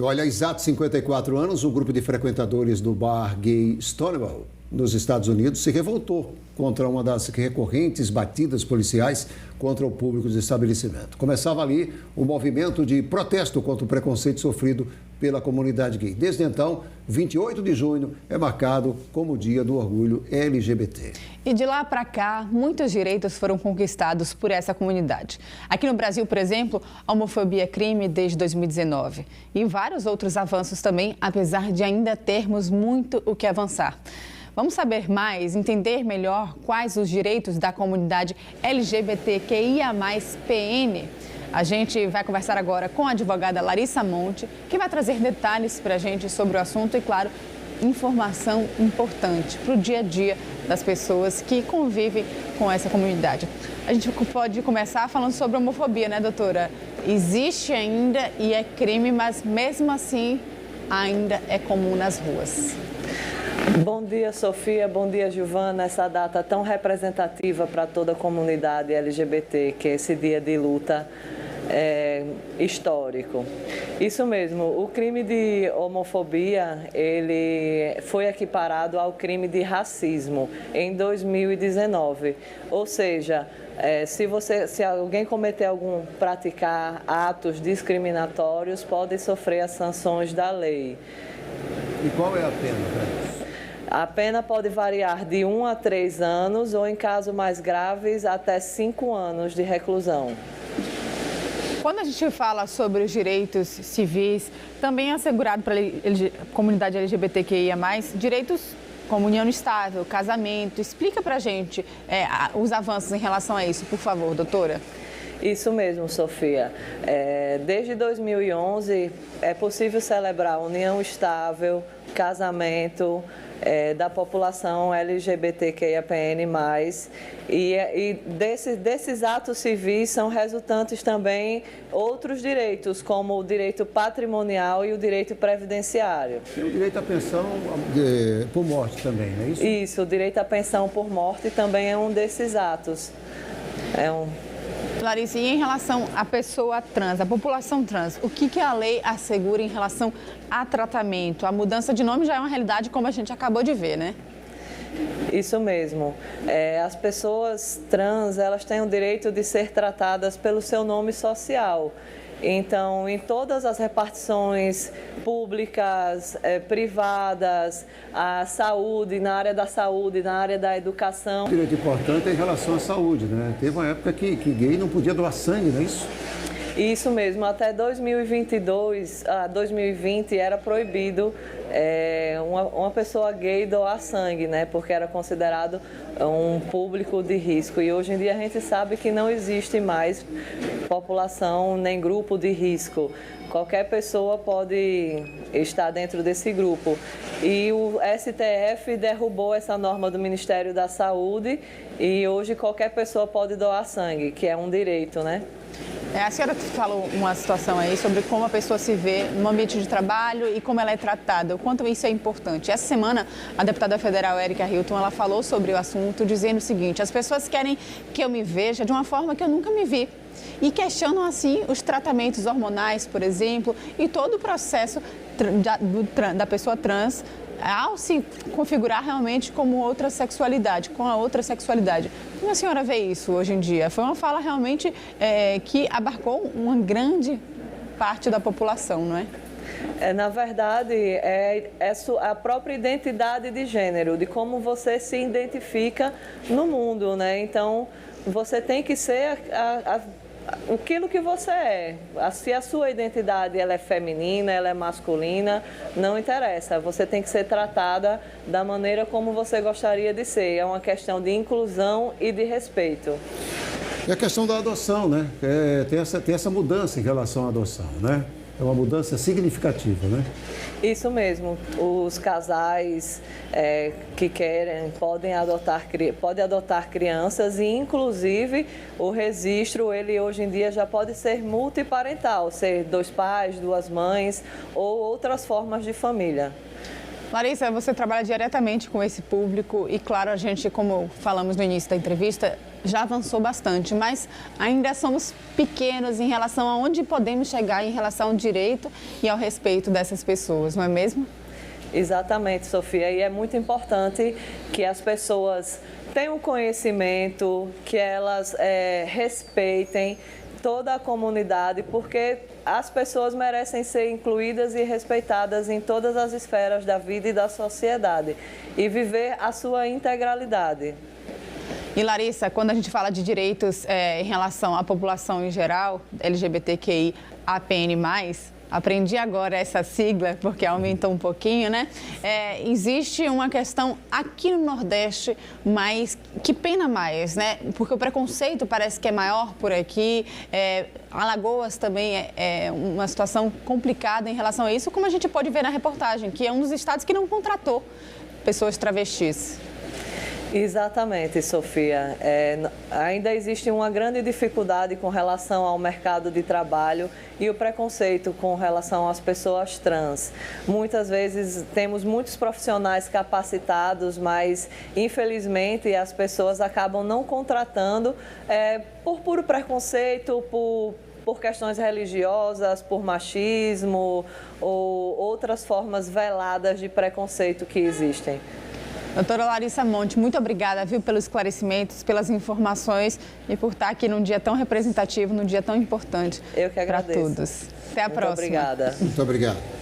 Olha, há exatos 54 anos, um grupo de frequentadores do bar gay Stonewall, nos Estados Unidos, se revoltou contra uma das recorrentes batidas policiais contra o público do estabelecimento. Começava ali o movimento de protesto contra o preconceito sofrido pela comunidade gay. Desde então, 28 de junho é marcado como o Dia do Orgulho LGBT. E de lá para cá, muitos direitos foram conquistados por essa comunidade. Aqui no Brasil, por exemplo, a homofobia é crime desde 2019. E vários outros avanços também, apesar de ainda termos muito o que avançar. Vamos saber mais, entender melhor quais os direitos da comunidade LGBTQIA+PN? A gente vai conversar agora com a advogada Larissa Monte, que vai trazer detalhes para a gente sobre o assunto e, claro, informação importante para o dia a dia das pessoas que convivem com essa comunidade. A gente pode começar falando sobre homofobia, né, doutora? Existe ainda e é crime, mas mesmo assim ainda é comum nas ruas. Bom dia, Sofia. Bom dia, Giovana. Essa data tão representativa para toda a comunidade LGBT, que é esse dia de luta histórico. Isso mesmo, o crime de homofobia, ele foi equiparado ao crime de racismo em 2019. Ou seja, se alguém praticar atos discriminatórios, pode sofrer as sanções da lei. E qual é a pena para isso? A pena pode variar de 1 a 3 anos ou, em casos mais graves, até 5 anos de reclusão. Quando a gente fala sobre os direitos civis, também é assegurado para a comunidade LGBTQIA+, direitos como união estável, casamento. Explica para a gente os avanços em relação a isso, por favor, doutora. Isso mesmo, Sofia. Desde 2011 é possível celebrar união estável, casamento da população LGBTQIAPN+, e desses atos civis são resultantes também outros direitos, como o direito patrimonial e o direito previdenciário. E o direito à pensão por morte também, não é isso? Isso, o direito à pensão por morte também é um desses atos. Larissa, e em relação à pessoa trans, à população trans, o que a lei assegura em relação a tratamento? A mudança de nome já é uma realidade, como a gente acabou de ver, né? Isso mesmo. As pessoas trans, elas têm o direito de ser tratadas pelo seu nome social. Então, em todas as repartições públicas, privadas, a saúde, na área da saúde, na área da educação. O direito importante é em relação à saúde, né? Teve uma época que gay não podia doar sangue, não é isso? Isso mesmo, até 2020 era proibido uma pessoa gay doar sangue, né? Porque era considerado um público de risco. E hoje em dia a gente sabe que não existe mais população nem grupo de risco. Qualquer pessoa pode estar dentro desse grupo. E o STF derrubou essa norma do Ministério da Saúde e hoje qualquer pessoa pode doar sangue, que é um direito, né? A senhora falou uma situação aí sobre como a pessoa se vê no ambiente de trabalho e como ela é tratada, o quanto isso é importante. Essa semana, a deputada federal Érica Hilton, ela falou sobre o assunto, dizendo o seguinte: as pessoas querem que eu me veja de uma forma que eu nunca me vi. E questionam, assim, os tratamentos hormonais, por exemplo, e todo o processo da pessoa trans ao se configurar realmente como outra sexualidade, com a outra sexualidade. Como a senhora vê isso hoje em dia? Foi uma fala realmente que abarcou uma grande parte da população, não é? Na verdade, é a própria identidade de gênero, de como você se identifica no mundo, né? Então, você tem que ser aquilo que você é. Se a sua identidade ela é feminina, ela é masculina, não interessa. Você tem que ser tratada da maneira como você gostaria de ser. É uma questão de inclusão e de respeito. E a questão da adoção, né? Tem essa mudança em relação à adoção, né? É uma mudança significativa, né? Isso mesmo. Os casais que querem podem adotar crianças e, inclusive, o registro, ele hoje em dia já pode ser multiparental, ser 2 pais, 2 mães ou outras formas de família. Larissa, você trabalha diretamente com esse público e, claro, a gente, como falamos no início da entrevista, já avançou bastante, mas ainda somos pequenos em relação a onde podemos chegar em relação ao direito e ao respeito dessas pessoas, não é mesmo? Exatamente, Sofia, e é muito importante que as pessoas tenham conhecimento, que elas respeitem toda a comunidade, porque as pessoas merecem ser incluídas e respeitadas em todas as esferas da vida e da sociedade e viver a sua integralidade. E Larissa, quando a gente fala de direitos em relação à população em geral, LGBTQI, APN+, aprendi agora essa sigla, porque aumentou um pouquinho, né? Existe uma questão aqui no Nordeste, mas que pena mais, né? Porque o preconceito parece que é maior por aqui. Alagoas também é uma situação complicada em relação a isso, como a gente pode ver na reportagem, que é um dos estados que não contratou pessoas travestis. Exatamente, Sofia. Ainda existe uma grande dificuldade com relação ao mercado de trabalho e o preconceito com relação às pessoas trans. Muitas vezes temos muitos profissionais capacitados, mas infelizmente as pessoas acabam não contratando por puro preconceito, por questões religiosas, por machismo ou outras formas veladas de preconceito que existem. Doutora Larissa Monte, muito obrigada, viu, pelos esclarecimentos, pelas informações e por estar aqui num dia tão representativo, num dia tão importante. Eu que agradeço. Para todos. Até a próxima. Muito obrigada. Muito obrigado.